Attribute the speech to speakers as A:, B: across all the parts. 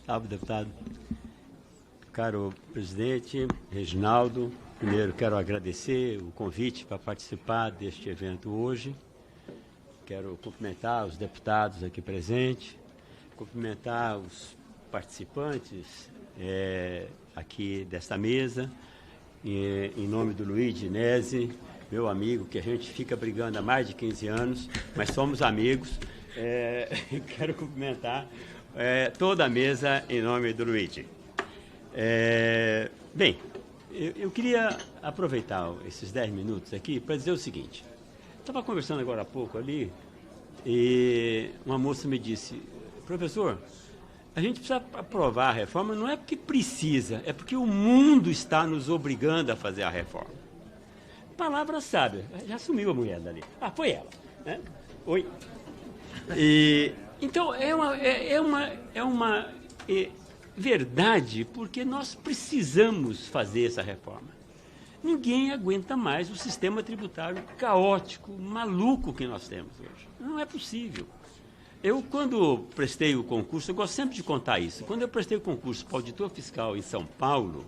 A: Salve, deputado. Caro presidente Reginaldo, primeiro quero agradecer o convite para participar deste evento hoje. Quero cumprimentar os deputados aqui presentes, cumprimentar os participantes aqui desta mesa, em nome do Luiz Dinese, meu amigo, que a gente fica brigando há mais de 15 anos, mas somos amigos. Quero cumprimentar toda a mesa em nome do Luiz. Bem, eu queria aproveitar esses 10 minutos aqui para dizer o seguinte. Estava conversando agora há pouco ali e uma moça me disse: professor, a gente precisa aprovar a reforma, não é porque precisa, é porque o mundo está nos obrigando a fazer a reforma. Palavra sábia. Já sumiu a mulher dali. Ah, foi ela. Né? Oi. Então, é uma verdade, porque nós precisamos fazer essa reforma. Ninguém aguenta mais o sistema tributário caótico, maluco que nós temos hoje. Não é possível. Eu, quando prestei o concurso, eu gosto sempre de contar isso. Quando eu prestei o concurso para auditor fiscal em São Paulo,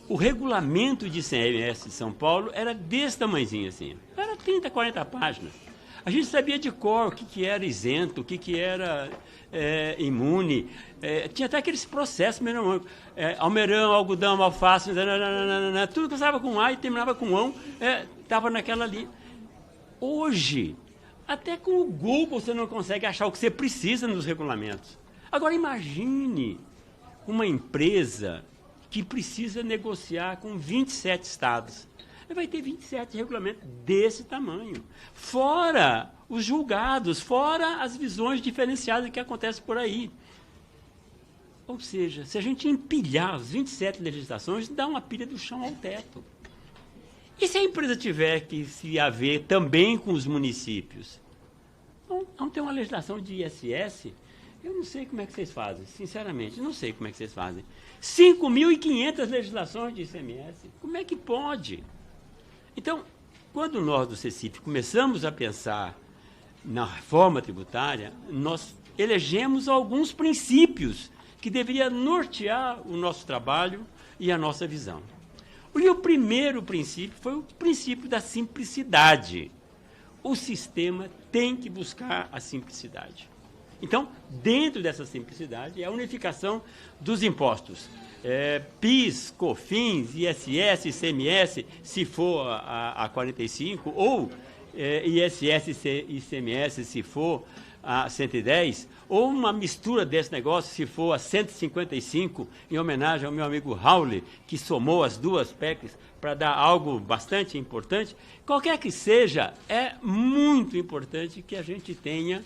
A: o regulamento de ICMS de São Paulo era desse tamanhozinho assim. Era 30, 40 páginas. A gente sabia de cor o que era isento, o que era imune. Tinha até aqueles processos, almeirão, algodão, alface, tudo começava com A e terminava com ão, estava naquela ali. Hoje, até com o Google você não consegue achar o que você precisa nos regulamentos. Agora imagine uma empresa que precisa negociar com 27 estados. Vai ter 27 regulamentos desse tamanho. Fora os julgados, fora as visões diferenciadas que acontecem por aí. Ou seja, se a gente empilhar as 27 legislações, dá uma pilha do chão ao teto. E se a empresa tiver que se haver também com os municípios? Vamos ter uma legislação de ISS? Eu não sei como é que vocês fazem, sinceramente, não sei como é que vocês fazem. 5.500 legislações de ICMS, como é que pode? Então, quando nós do CECIP começamos a pensar na reforma tributária, nós elegemos alguns princípios que deveriam nortear o nosso trabalho e a nossa visão. E o primeiro princípio foi o princípio da simplicidade. O sistema tem que buscar a simplicidade. Então, dentro dessa simplicidade, é a unificação dos impostos. PIS, COFINS, ISS, ICMS, se for a 45, ou ISS e ICMS, se for a 110, ou uma mistura desse negócio, se for a 155, em homenagem ao meu amigo Raul, que somou as duas PECs para dar algo bastante importante. Qualquer que seja, é muito importante que a gente tenha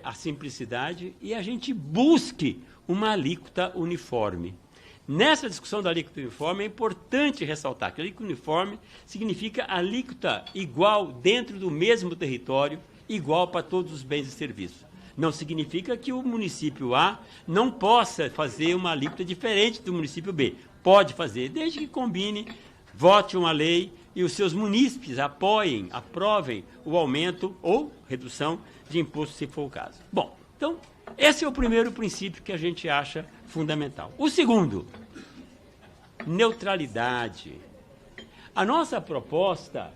A: a simplicidade e a gente busque uma alíquota uniforme. Nessa discussão da alíquota uniforme, é importante ressaltar que a alíquota uniforme significa alíquota igual dentro do mesmo território, igual para todos os bens e serviços. Não significa que o município A não possa fazer uma alíquota diferente do município B. Pode fazer, desde que combine, vote uma lei e os seus munícipes aprovem o aumento ou redução de imposto, se for o caso. Bom, então, esse é o primeiro princípio que a gente acha fundamental. O segundo, neutralidade. A nossa proposta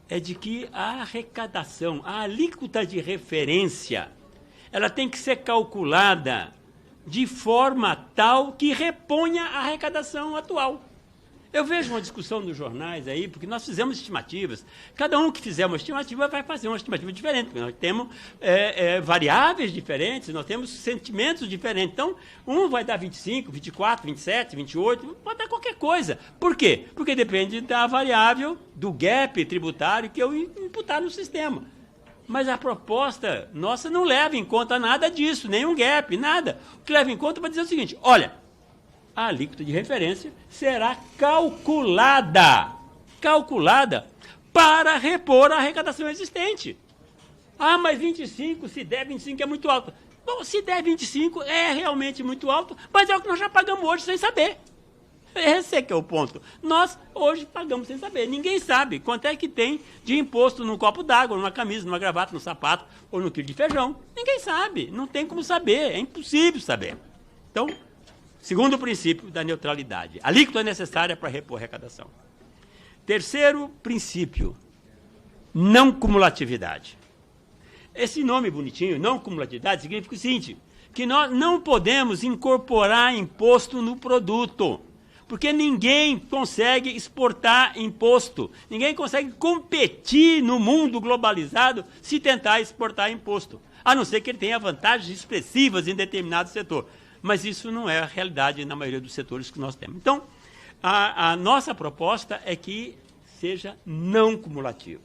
A: é de que a arrecadação, a alíquota de referência, ela tem que ser calculada de forma tal que reponha a arrecadação atual. Eu vejo uma discussão nos jornais aí, porque nós fizemos estimativas. Cada um que fizer uma estimativa vai fazer uma estimativa diferente, porque nós temos variáveis diferentes, nós temos sentimentos diferentes. Então, um vai dar 25, 24, 27, 28, pode dar qualquer coisa. Por quê? Porque depende da variável, do gap tributário que eu imputar no sistema. Mas a proposta nossa não leva em conta nada disso, nenhum gap, nada. O que leva em conta é para dizer o seguinte: olha, a alíquota de referência será calculada para repor a arrecadação existente. Ah, mas 25, se der 25 é muito alto. Bom, se der 25 é realmente muito alto, mas é o que nós já pagamos hoje sem saber. Esse é que é o ponto. Nós, hoje, pagamos sem saber. Ninguém sabe quanto é que tem de imposto num copo d'água, numa camisa, numa gravata, num sapato ou no quilo de feijão. Ninguém sabe. Não tem como saber. É impossível saber. Então, segundo princípio da neutralidade. A alíquota é necessária para repor a arrecadação. Terceiro princípio, não cumulatividade. Esse nome bonitinho, não cumulatividade, significa o seguinte, que nós não podemos incorporar imposto no produto, porque ninguém consegue exportar imposto, ninguém consegue competir no mundo globalizado se tentar exportar imposto, a não ser que ele tenha vantagens expressivas em determinado setor. Mas isso não é a realidade na maioria dos setores que nós temos. Então, a nossa proposta é que seja não cumulativo.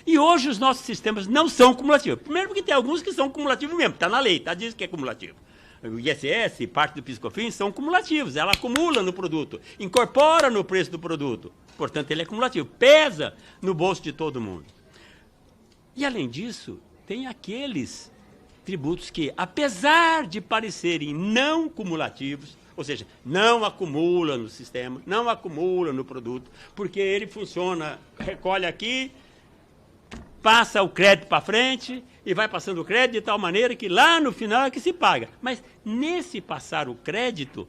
A: E hoje os nossos sistemas não são cumulativos. Primeiro porque tem alguns que são cumulativos mesmo, está na lei, está dizendo que é cumulativo. O ISS, parte do PIS/COFINS são cumulativos, ela acumula no produto, incorpora no preço do produto. Portanto, ele é cumulativo, pesa no bolso de todo mundo. E, além disso, tem aqueles tributos que, apesar de parecerem não cumulativos, ou seja, não acumula no sistema, não acumula no produto, porque ele funciona, recolhe aqui, passa o crédito para frente e vai passando o crédito de tal maneira que lá no final é que se paga. Mas nesse passar o crédito,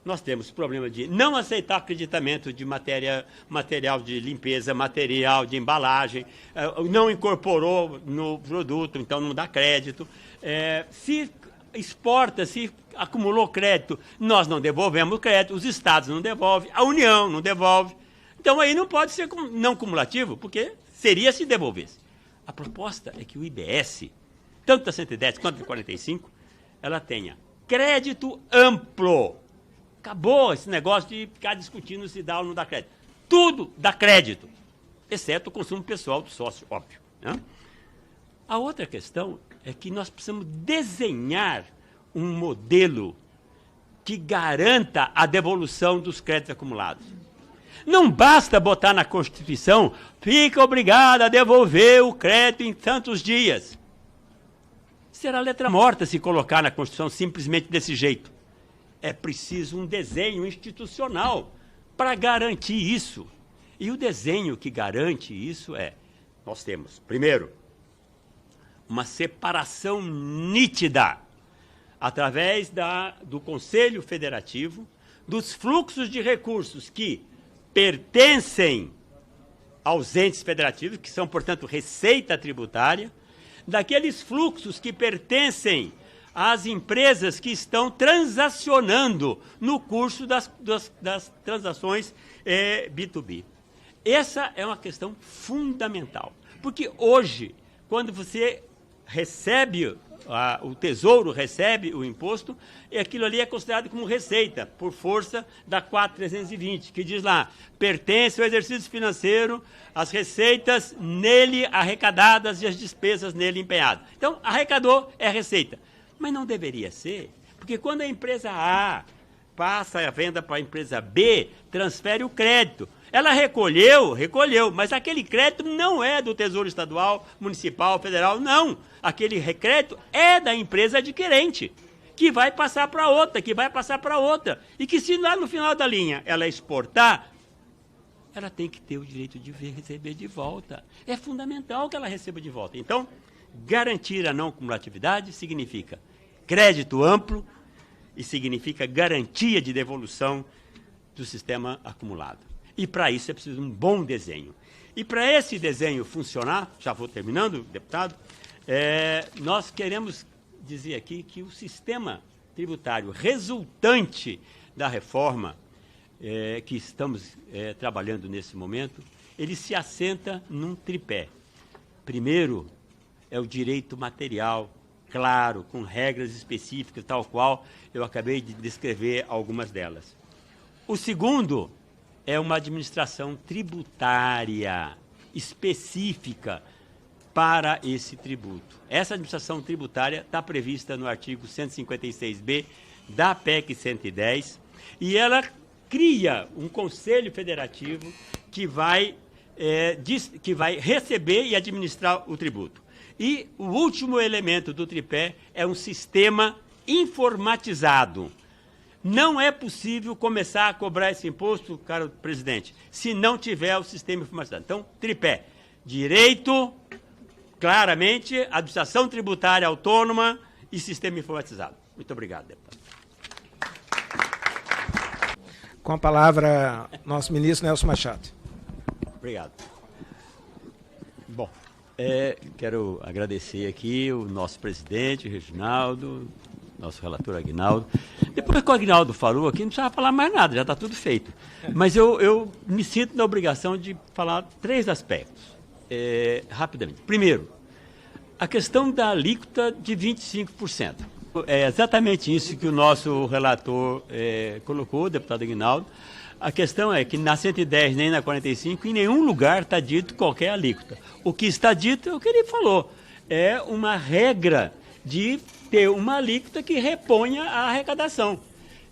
A: nós temos problema de não aceitar acreditamento de material de limpeza, material de embalagem, não incorporou no produto, então não dá crédito. Se exporta, se acumulou crédito, nós não devolvemos o crédito, os estados não devolvem, a União não devolve. Então aí não pode ser não cumulativo, porque seria se devolvesse. A proposta é que o IBS, tanto da 110 quanto da 45, ela tenha crédito amplo. Acabou esse negócio de ficar discutindo se dá ou não dá crédito. Tudo dá crédito, exceto o consumo pessoal do sócio, óbvio, né? A outra questão é que nós precisamos desenhar um modelo que garanta a devolução dos créditos acumulados. Não basta botar na Constituição, fica obrigado a devolver o crédito em tantos dias. Será letra morta se colocar na Constituição simplesmente desse jeito. É preciso um desenho institucional para garantir isso. E o desenho que garante isso nós temos, primeiro, uma separação nítida, através do Conselho Federativo, dos fluxos de recursos que pertencem aos entes federativos, que são, portanto, receita tributária, daqueles fluxos que pertencem às empresas que estão transacionando no curso das transações B2B. Essa é uma questão fundamental, porque hoje, quando você recebe, o Tesouro recebe o imposto, e aquilo ali é considerado como receita, por força da 4.320, que diz lá, pertence ao exercício financeiro as receitas nele arrecadadas e as despesas nele empenhadas. Então, arrecadou é receita. Mas não deveria ser, porque quando a empresa A passa a venda para a empresa B, transfere o crédito. Ela recolheu, mas aquele crédito não é do Tesouro Estadual, Municipal, Federal, não. Aquele crédito é da empresa adquirente, que vai passar para outra, E que se lá no final da linha ela exportar, ela tem que ter o direito de receber de volta. É fundamental que ela receba de volta. Então, garantir a não cumulatividade significa crédito amplo e significa garantia de devolução do sistema acumulado. E para isso é preciso um bom desenho. E para esse desenho funcionar, já vou terminando, deputado, nós queremos dizer aqui que o sistema tributário resultante da reforma que estamos trabalhando nesse momento, ele se assenta num tripé. Primeiro, é o direito material, claro, com regras específicas, tal qual eu acabei de descrever algumas delas. O segundo é uma administração tributária específica para esse tributo. Essa administração tributária está prevista no artigo 156b da PEC 110 e ela cria um Conselho Federativo que vai receber e administrar o tributo. E o último elemento do tripé é um sistema informatizado. Não é possível começar a cobrar esse imposto, caro presidente, se não tiver o sistema informatizado. Então, tripé. Direito, claramente, administração tributária autônoma e sistema informatizado. Muito obrigado, deputado.
B: Com a palavra, nosso ministro Nelson Machado.
A: Obrigado. Bom, quero agradecer aqui o nosso presidente, Reginaldo, nosso relator Aguinaldo. Depois que o Aguinaldo falou aqui, não precisava falar mais nada, já está tudo feito. Mas eu me sinto na obrigação de falar 3 aspectos, rapidamente. Primeiro, a questão da alíquota de 25%. É exatamente isso que o nosso relator colocou, o deputado Aguinaldo. A questão é que na 110 nem na 45, em nenhum lugar está dito qualquer alíquota. O que está dito é o que ele falou. É uma regra de ter uma alíquota que reponha a arrecadação.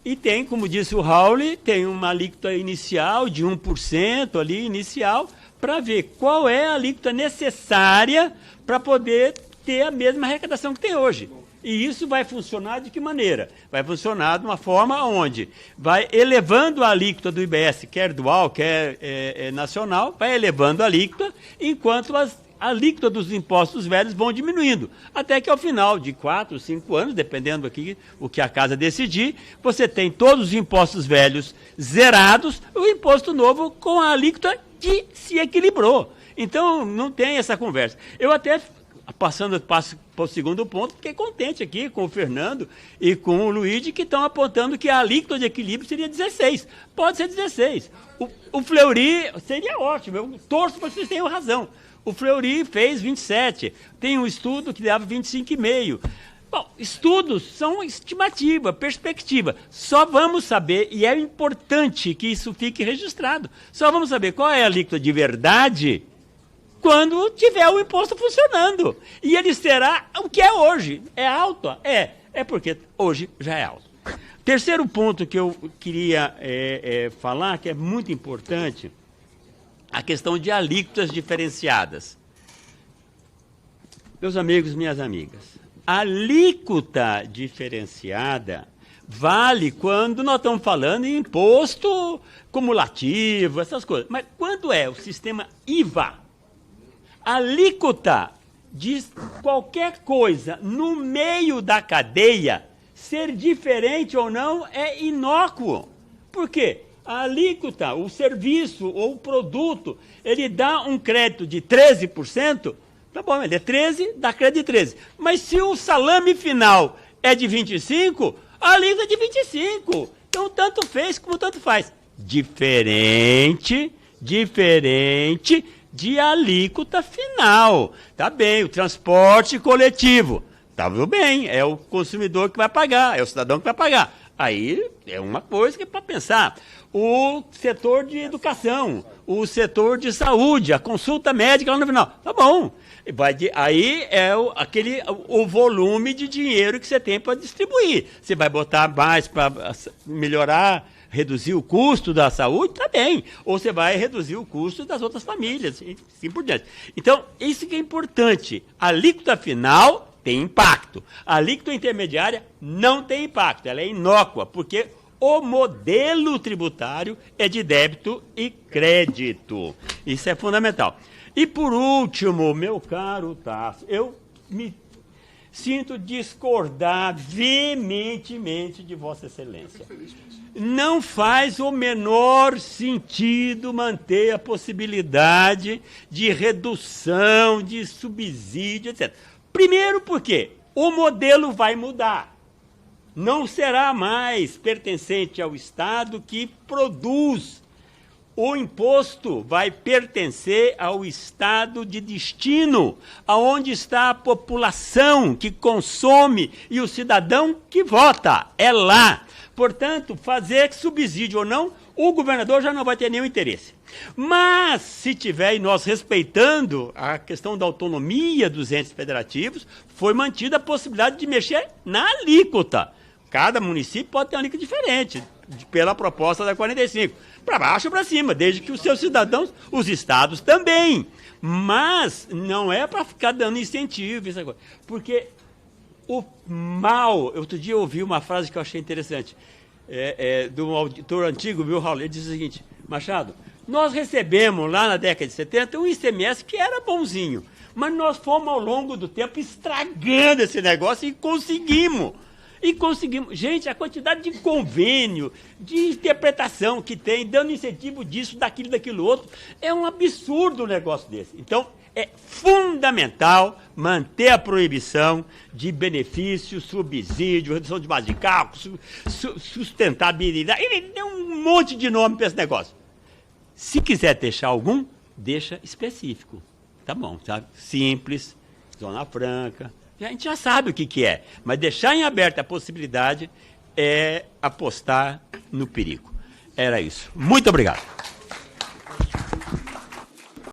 A: E tem, como disse o Raul, tem uma alíquota inicial de 1% ali, inicial, para ver qual é a alíquota necessária para poder ter a mesma arrecadação que tem hoje. E isso vai funcionar de que maneira? Vai funcionar de uma forma onde vai elevando a alíquota do IBS, quer dual, quer nacional, vai elevando a alíquota, enquanto a alíquota dos impostos velhos vão diminuindo. Até que ao final de 4, 5 anos, dependendo aqui o que a casa decidir, você tem todos os impostos velhos zerados, o imposto novo com a alíquota que se equilibrou. Então, não tem essa conversa. Eu até, passo para o segundo ponto, fiquei contente aqui com o Fernando e com o Luigi, que estão apontando que a alíquota de equilíbrio seria 16. Pode ser 16. O Fleury seria ótimo, eu torço para que vocês tenham razão. O Fleury fez 27, tem um estudo que dava 25,5. Bom, estudos são estimativa, perspectiva. Só vamos saber, e é importante que isso fique registrado, só vamos saber qual é a alíquota de verdade quando tiver o imposto funcionando. E ele será o que é hoje. É alto? É porque hoje já é alto. Terceiro ponto que eu queria falar, que é muito importante, a questão de alíquotas diferenciadas. Meus amigos, minhas amigas, a alíquota diferenciada vale quando nós estamos falando em imposto cumulativo, essas coisas. Mas quando é o sistema IVA, a alíquota de qualquer coisa no meio da cadeia, ser diferente ou não, é inócuo. Por quê? A alíquota, o serviço ou o produto, ele dá um crédito de 13%, tá bom, ele é 13, dá crédito de 13. Mas se o salame final é de 25, a alíquota é de 25. Então, tanto fez como tanto faz. Diferente de alíquota final. Tá bem, o transporte coletivo. Tá tudo bem, é o consumidor que vai pagar, é o cidadão que vai pagar. Aí é uma coisa que é para pensar. O setor de educação, o setor de saúde, a consulta médica lá no final. Tá bom. Aí é o volume de dinheiro que você tem para distribuir. Você vai botar mais para melhorar, reduzir o custo da saúde, tá bem. Ou você vai reduzir o custo das outras famílias, e assim por diante. Então, isso que é importante. A alíquota final tem impacto. A alíquota intermediária não tem impacto. Ela é inócua, porque o modelo tributário é de débito e crédito. Isso é fundamental. E por último, meu caro Tasso, eu me sinto discordar veementemente de Vossa Excelência. Não faz o menor sentido manter a possibilidade de redução, de subsídio, etc. Primeiro porque o modelo vai mudar. Não será mais pertencente ao Estado que produz. O imposto vai pertencer ao Estado de destino, aonde está a população que consome e o cidadão que vota. É lá. Portanto, fazer subsídio ou não, o governador já não vai ter nenhum interesse. Mas, se tiver, e nós respeitando a questão da autonomia dos entes federativos, foi mantida a possibilidade de mexer na alíquota. Cada município pode ter uma alíquota diferente, pela proposta da 45. Para baixo ou para cima, desde que os seus cidadãos, os estados também. Mas não é para ficar dando incentivo, essa coisa. Porque o mal, outro dia eu ouvi uma frase que eu achei interessante. de um auditor antigo, meu Raul, ele disse o seguinte: Machado, nós recebemos lá na década de 70 um ICMS que era bonzinho, mas nós fomos ao longo do tempo estragando esse negócio e conseguimos. Gente, a quantidade de convênio, de interpretação que tem, dando incentivo disso, daquilo outro, é um absurdo um negócio desse. Então, é fundamental manter a proibição de benefícios, subsídio, redução de base de cálculo, sustentabilidade. Ele deu um monte de nome para esse negócio. Se quiser deixar algum, deixa específico. Tá bom, sabe? Simples, zona franca. A gente já sabe o que é, mas deixar em aberto a possibilidade é apostar no perigo. Era isso. Muito obrigado.